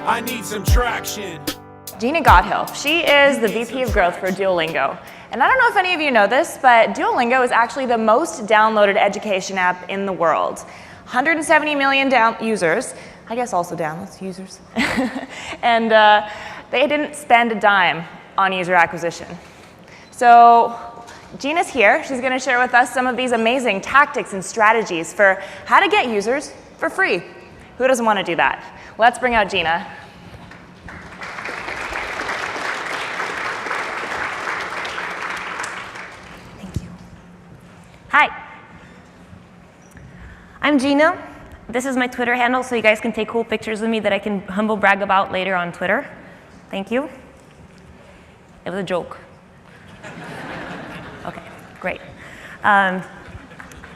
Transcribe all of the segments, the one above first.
I need some traction. Gina Gotthilf, she is the VP of Growth for Duolingo. And I don't know if any of you know this, but Duolingo is actually the most downloaded education app in the world. 170 million users, I guess also downloads, users. And they didn't spend a dime on user acquisition. So Gina's here. She's going to share with us some of these amazing tactics and strategies for how to get users for free. Who doesn't want to do that? Let's bring out Gina. Thank you. Hi. I'm Gina. This is my Twitter handle, so you guys can take cool pictures of me that I can humble brag about later on Twitter. Thank you. It was a joke. Okay, great.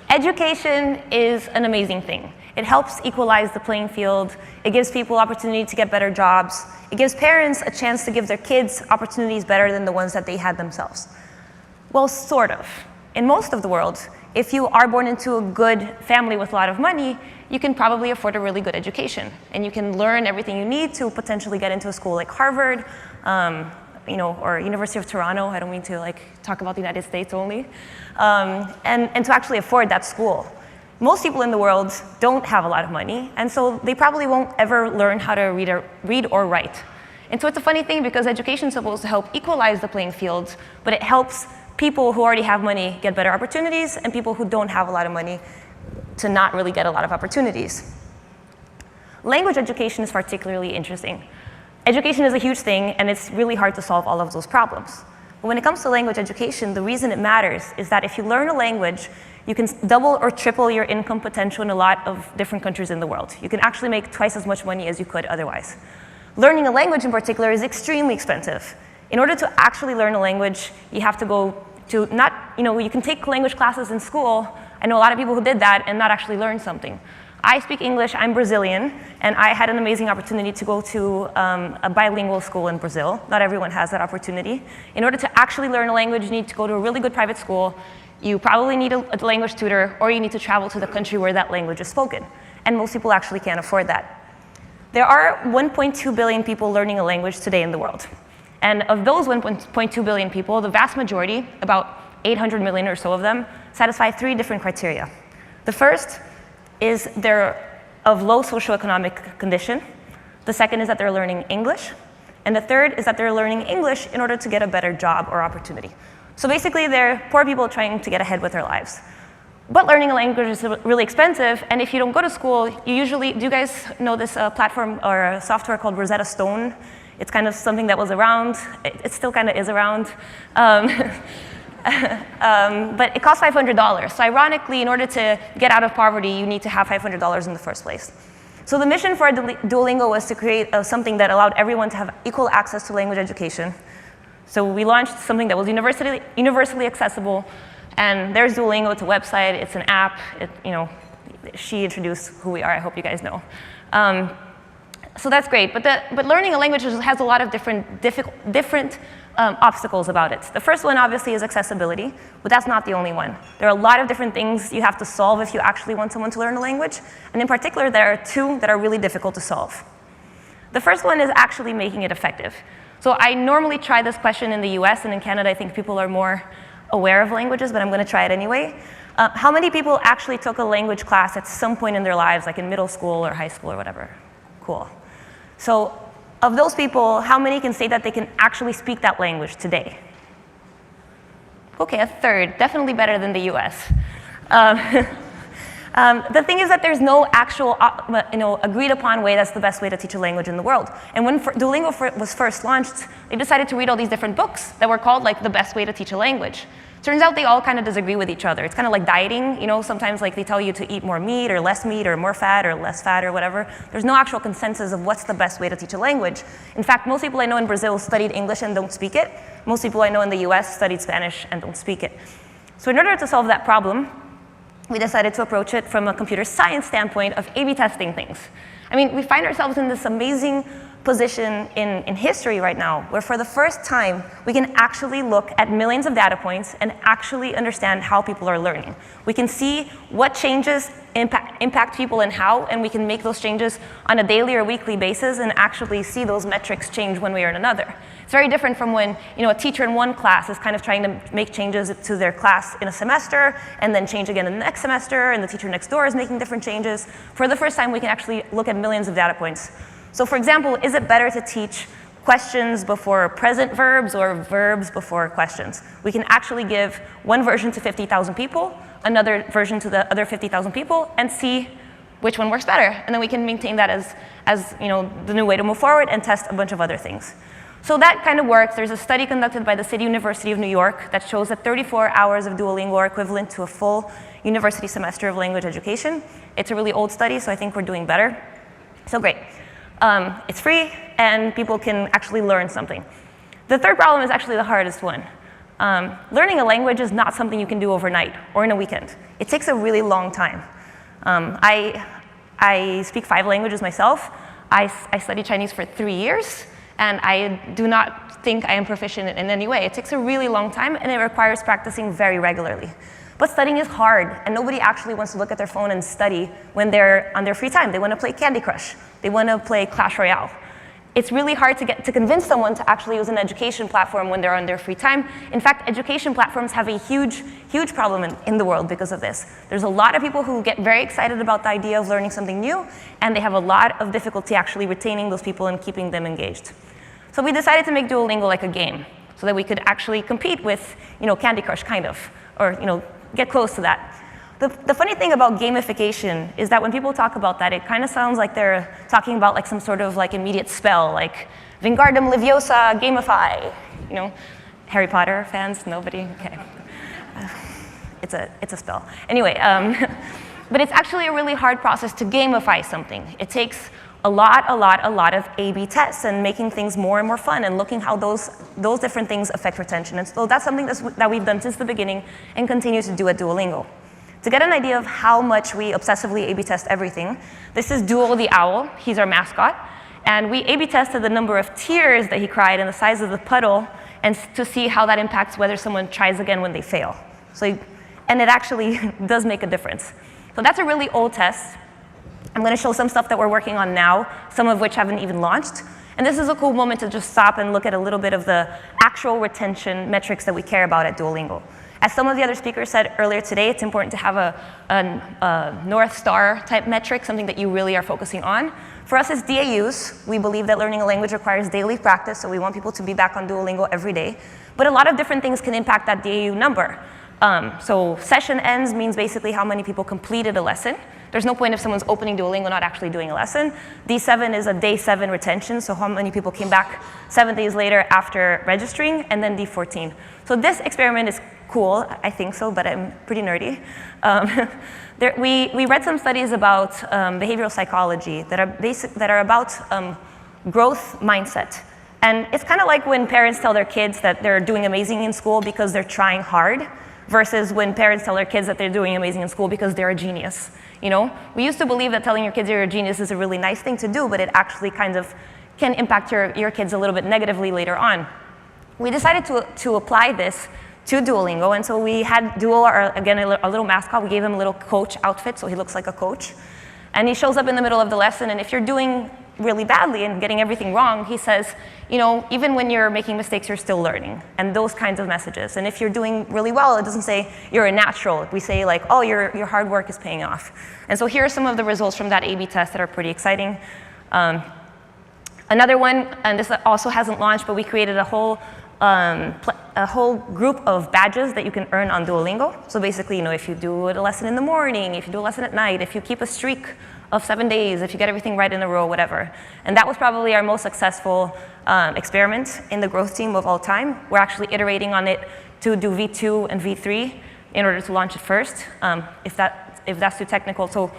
Education is an amazing thing. It helps equalize the playing field. It gives people opportunity to get better jobs. It gives parents a chance to give their kids opportunities better than the ones that they had themselves. Well, sort of. In most of the world, if you are born into a good family with a lot of money, you can probably afford a really good education. And you can learn everything you need to potentially get into a school like Harvard, or University of Toronto. I don't mean to talk about the United States only. And to actually afford that school. Most people in the world don't have a lot of money, and so they probably won't ever learn how to read or write. And so it's a funny thing because education is supposed to help equalize the playing field, but it helps people who already have money get better opportunities, and people who don't have a lot of money to not really get a lot of opportunities. Language education is particularly interesting. Education is a huge thing, and it's really hard to solve all of those problems. But when it comes to language education, the reason it matters is that if you learn a language, you can double or triple your income potential in a lot of different countries in the world. You can actually make twice as much money as you could otherwise. Learning a language in particular is extremely expensive. In order to actually learn a language, you have to go to you can take language classes in school. I know a lot of people who did that and not actually learn something. I speak English, I'm Brazilian, and I had an amazing opportunity to go to a bilingual school in Brazil. Not everyone has that opportunity. In order to actually learn a language, you need to go to a really good private school. You probably need a language tutor, or you need to travel to the country where that language is spoken. And most people actually can't afford that. There are 1.2 billion people learning a language today in the world. And of those 1.2 billion people, the vast majority, about 800 million or so of them, satisfy 3 different criteria. The first is they're of low socioeconomic condition. The second is that they're learning English. And the third is that they're learning English in order to get a better job or opportunity. So basically, they're poor people trying to get ahead with their lives. But learning a language is really expensive, and if you don't go to school, do you guys know this platform or a software called Rosetta Stone? It's kind of something that was around. It still kind of is around. But it costs $500. So ironically, in order to get out of poverty, you need to have $500 in the first place. So the mission for Duolingo was to create something that allowed everyone to have equal access to language education. So we launched something that was universally accessible. And there's Duolingo. It's a website. It's an app. She introduced who we are. I hope you guys know. So that's great. But learning a language has a lot of different obstacles about it. The first one, obviously, is accessibility, but that's not the only one. There are a lot of different things you have to solve if you actually want someone to learn a language, and in particular, there are 2 that are really difficult to solve. The first one is actually making it effective. So I normally try this question in the US, and in Canada, I think people are more aware of languages, but I'm going to try it anyway. How many people actually took a language class at some point in their lives, like in middle school or high school or whatever? Cool. So of those people, how many can say that they can actually speak that language today? Okay, a third, definitely better than the US. The thing is that there's no actual agreed upon way that's the best way to teach a language in the world. And when Duolingo was first launched, they decided to read all these different books that were called the best way to teach a language. Turns out they all kind of disagree with each other. It's kind of like dieting. Sometimes they tell you to eat more meat or more fat or less fat or whatever. There's no actual consensus of what's the best way to teach a language. In fact, most people I know in Brazil studied English and don't speak it. Most people I know in the US studied Spanish and don't speak it. So in order to solve that problem, we decided to approach it from a computer science standpoint of A/B testing things. I mean, we find ourselves in this amazing position in history right now, where for the first time, we can actually look at millions of data points and actually understand how people are learning. We can see what changes impact impact people and how, and we can make those changes on a daily or weekly basis and actually see those metrics change one way or another. It's very different from when a teacher in one class is kind of trying to make changes to their class in a semester and then change again in the next semester, and the teacher next door is making different changes. For the first time, we can actually look at millions of data points. So for example, is it better to teach questions before present verbs or verbs before questions? We can actually give one version to 50,000 people, another version to the other 50,000 people, and see which one works better. And then we can maintain that as the new way to move forward and test a bunch of other things. So that kind of works. There's a study conducted by the City University of New York that shows that 34 hours of Duolingo are equivalent to a full university semester of language education. It's a really old study, so I think we're doing better. So great. It's free, and people can actually learn something. The third problem is actually the hardest one. Learning a language is not something you can do overnight or in a weekend. It takes a really long time. I speak 5 languages myself. I studied Chinese for 3 years, and I do not think I am proficient in any way. It takes a really long time, and it requires practicing very regularly. But studying is hard, and nobody actually wants to look at their phone and study when they're on their free time. They want to play Candy Crush. They want to play Clash Royale. It's really hard to convince someone to actually use an education platform when they're on their free time. In fact, education platforms have a huge, huge problem in the world because of this. There's a lot of people who get very excited about the idea of learning something new, and they have a lot of difficulty actually retaining those people and keeping them engaged. So we decided to make Duolingo like a game, so that we could actually compete with, Candy Crush, kind of, or get close to that. The funny thing about gamification is that when people talk about that, it kind of sounds like they're talking about like some sort of like immediate spell, like Wingardium Leviosa gamify. Harry Potter fans? Nobody? Okay. It's a spell. Anyway, but it's actually a really hard process to gamify something. It takes a lot of A/B tests and making things more and more fun and looking how those different things affect retention. And so that's something that we've done since the beginning and continue to do at Duolingo. To get an idea of how much we obsessively A/B test everything, this is Duo the owl. He's our mascot. And we A/B tested the number of tears that he cried and the size of the puddle, and to see how that impacts whether someone tries again when they fail. And it actually does make a difference. So that's a really old test. I'm going to show some stuff that we're working on now, some of which haven't even launched. And this is a cool moment to just stop and look at a little bit of the actual retention metrics that we care about at Duolingo. As some of the other speakers said earlier today, it's important to have a North Star type metric, something that you really are focusing on. For us, it's DAUs. We believe that learning a language requires daily practice, so we want people to be back on Duolingo every day. But a lot of different things can impact that DAU number. So session ends means basically how many people completed a lesson. There's no point if someone's opening Duolingo not actually doing a lesson. D7 is a day 7 retention, so how many people came back 7 days later after registering, and then D14. So this experiment is cool, I think so, but I'm pretty nerdy. We read some studies about behavioral psychology that are about growth mindset. And it's kind of like when parents tell their kids that they're doing amazing in school because they're trying hard, versus when parents tell their kids that they're doing amazing in school because they're a genius. We used to believe that telling your kids you're a genius is a really nice thing to do, but it actually kind of can impact your kids a little bit negatively later on. We decided to apply this to Duolingo, and so we had Duo, again, a little mascot. We gave him a little coach outfit, so he looks like a coach. And he shows up in the middle of the lesson, and if you're doing really badly and getting everything wrong, he says, even when you're making mistakes, you're still learning, and those kinds of messages. And if you're doing really well, it doesn't say you're a natural. We say like, oh, your hard work is paying off. And so here are some of the results from that A/B test that are pretty exciting. Another one, and this also hasn't launched, but we created a whole group of badges that you can earn on Duolingo. So basically, if you do a lesson in the morning, if you do a lesson at night, if you keep a streak of 7 days, if you get everything right in a row, whatever. And that was probably our most successful experiment in the growth team of all time. We're actually iterating on it to do V2 and V3 in order to launch it first, if that's too technical. So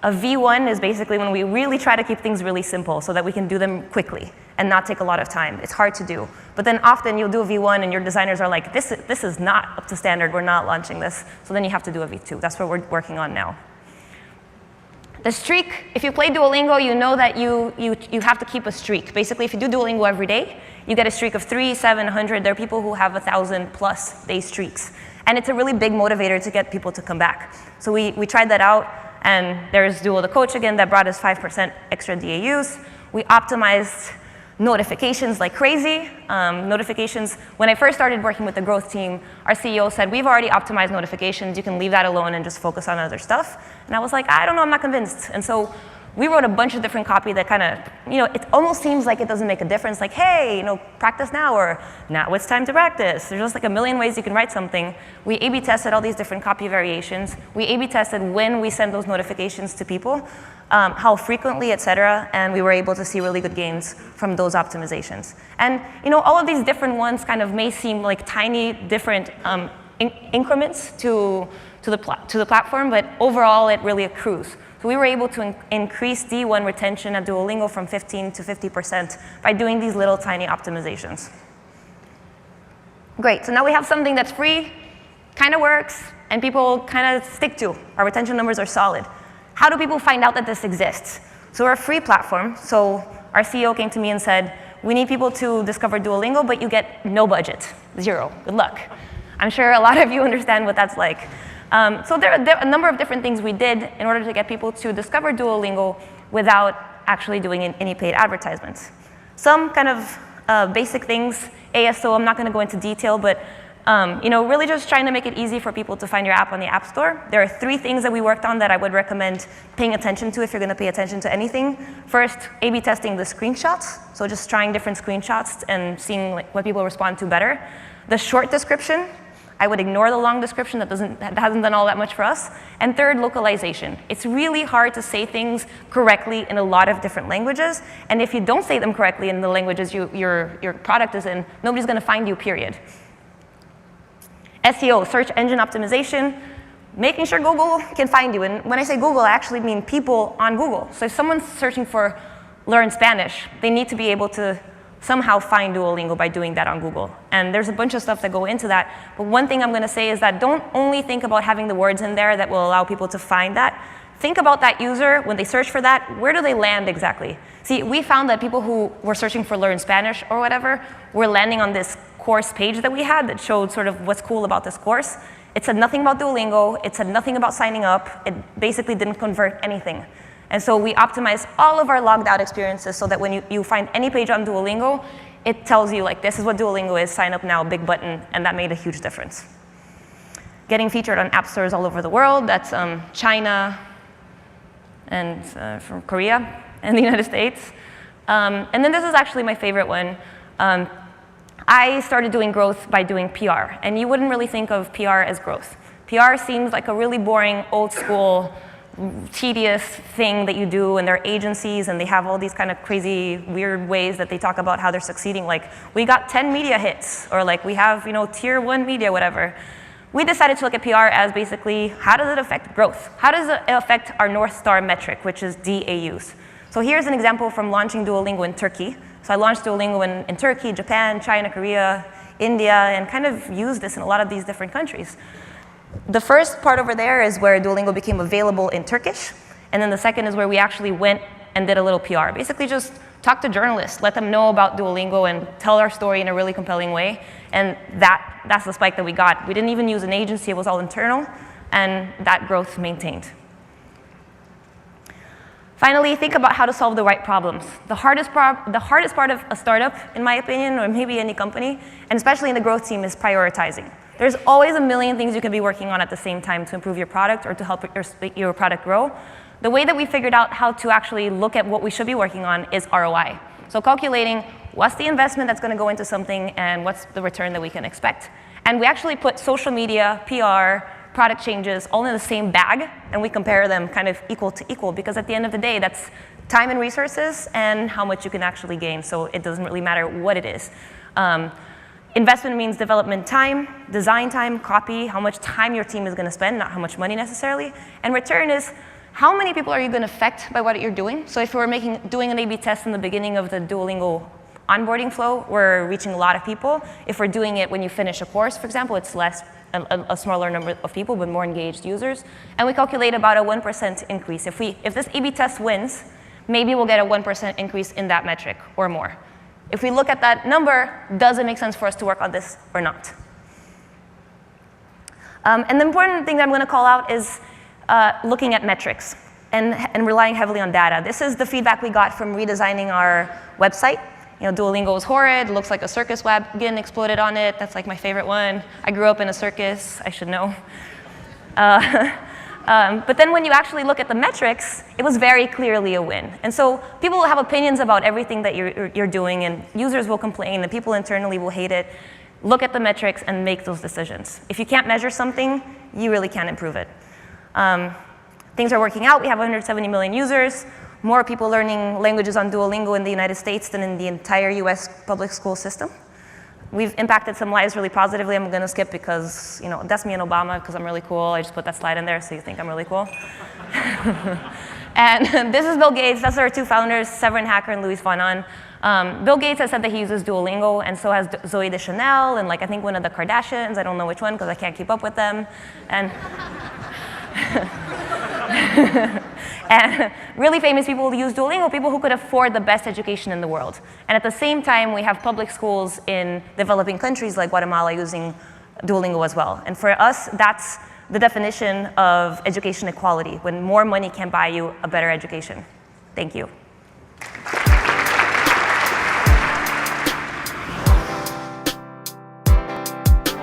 a V1 is basically when we really try to keep things really simple so that we can do them quickly and not take a lot of time. It's hard to do. But then often you'll do a V1 and your designers are like, this is not up to standard, we're not launching this. So then you have to do a V2. That's what we're working on now. The streak, if you play Duolingo, you know that you have to keep a streak. Basically, if you do Duolingo every day, you get a streak of 3, 7, 100. There are people who have 1,000+ day streaks. And it's a really big motivator to get people to come back. So we tried that out. And there's Duo the Coach again that brought us 5% extra DAUs. We optimized notifications like crazy. Notifications, when I first started working with the growth team, our CEO said, we've already optimized notifications, you can leave that alone and just focus on other stuff. And I was like, I don't know, I'm not convinced. And so we wrote a bunch of different copy that kind of, it almost seems like it doesn't make a difference, like, hey, practice now, or now it's time to practice. There's just like a million ways you can write something. We A/B tested all these different copy variations. We A/B tested when we send those notifications to people, how frequently, et cetera, and we were able to see really good gains from those optimizations. And all of these different ones kind of may seem like tiny different increments to the platform, but overall it really accrues. So we were able to increase D1 retention at Duolingo from 15 to 50% by doing these little tiny optimizations. Great, so now we have something that's free, kind of works, and people kind of stick to. Our retention numbers are solid. How do people find out that this exists? So we're a free platform, so our CEO came to me and said, we need people to discover Duolingo, but you get no budget, 0, good luck. I'm sure a lot of you understand what that's like. So there are a number of different things we did in order to get people to discover Duolingo without actually doing any paid advertisements. Some kind of basic things, ASO, I'm not going to go into detail, but really just trying to make it easy for people to find your app on the App Store. There are 3 things that we worked on that I would recommend paying attention to if you're going to pay attention to anything. First, A/B testing the screenshots, so just trying different screenshots and seeing what people respond to better. The short description. I would ignore the long description that hasn't done all that much for us. And third, localization. It's really hard to say things correctly in a lot of different languages. And if you don't say them correctly in the languages your product is in, nobody's going to find you, period. SEO, search engine optimization, making sure Google can find you. And when I say Google, I actually mean people on Google. So if someone's searching for learn Spanish, they need to be able to somehow find Duolingo by doing that on Google. And there's a bunch of stuff that go into that. But one thing I'm going to say is that don't only think about having the words in there that will allow people to find that. Think about that user, when they search for that, where do they land exactly? See, we found that people who were searching for learn Spanish or whatever were landing on this course page that we had that showed sort of what's cool about this course. It said nothing about Duolingo. It said nothing about signing up. It basically didn't convert anything. And so we optimized all of our logged out experiences so that when you find any page on Duolingo, it tells you, like, this is what Duolingo is, sign up now, big button, and that made a huge difference. Getting featured on app stores all over the world, that's China and from Korea and the United States. And then this is actually my favorite one. I started doing growth by doing PR, and you wouldn't really think of PR as growth. PR seems like a really boring, old school, tedious thing that you do, and they're agencies and they have all these kind of crazy weird ways that they talk about how they're succeeding, like we got 10 media hits, or like we have tier 1 media, whatever. We decided to look at PR as basically how does it affect growth? How does it affect our North Star metric, which is DAUs? So here's an example from launching Duolingo in Turkey. So I launched Duolingo in Turkey, Japan, China, Korea, India, and kind of used this in a lot of these different countries. The first part over there is where Duolingo became available in Turkish, and then the second is where we actually went and did a little PR. Basically just talk to journalists, let them know about Duolingo and tell our story in a really compelling way, and that's the spike that we got. We didn't even use an agency, it was all internal, and that growth maintained. Finally, think about how to solve the right problems. The hardest part of a startup, in my opinion, or maybe any company, and especially in the growth team, is prioritizing. There's always a million things you can be working on at the same time to improve your product or to help your product grow. The way that we figured out how to actually look at what we should be working on is ROI. So calculating what's the investment that's going to go into something and what's the return that we can expect. And we actually put social media, PR, product changes all in the same bag, and we compare them kind of equal to equal, because at the end of the day, that's time and resources and how much you can actually gain, so it doesn't really matter what it is. Investment means development time, design time, copy, how much time your team is going to spend, not how much money necessarily. And return is how many people are you going to affect by what you're doing. So if we're doing an A/B test in the beginning of the Duolingo onboarding flow, we're reaching a lot of people. If we're doing it when you finish a course, for example, it's a smaller number of people, but more engaged users. And we calculate about a 1% increase. If this A/B test wins, maybe we'll get a 1% increase in that metric or more. If we look at that number, does it make sense for us to work on this or not? And the important thing that I'm going to call out is looking at metrics and relying heavily on data. This is the feedback we got from redesigning our website. You know, Duolingo is horrid, looks like a circus wagon exploded on it. That's like my favorite one. I grew up in a circus, I should know. But then when you actually look at the metrics, it was very clearly a win. And so people will have opinions about everything that you're doing, and users will complain, and people internally will hate it. Look at the metrics and make those decisions. If you can't measure something, you really can't improve it. Things are working out. We have 170 million users, more people learning languages on Duolingo in the United States than in the entire US public school system. We've impacted some lives really positively. I'm going to skip because, you know, that's me and Obama because I'm really cool. I just put that slide in there so you think I'm really cool. And this is Bill Gates. That's our two founders, Severin Hacker and Luis von Ahn. Bill Gates has said that he uses Duolingo, and so has Zoe Deschanel, and like I think one of the Kardashians. I don't know which one because I can't keep up with them. And and really famous people who use Duolingo, people who could afford the best education in the world. And at the same time, we have public schools in developing countries like Guatemala using Duolingo as well. And for us, that's the definition of education equality, when more money can buy you a better education. Thank you.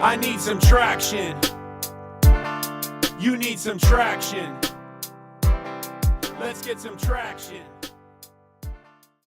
I need some traction. You need some traction. Let's get some traction.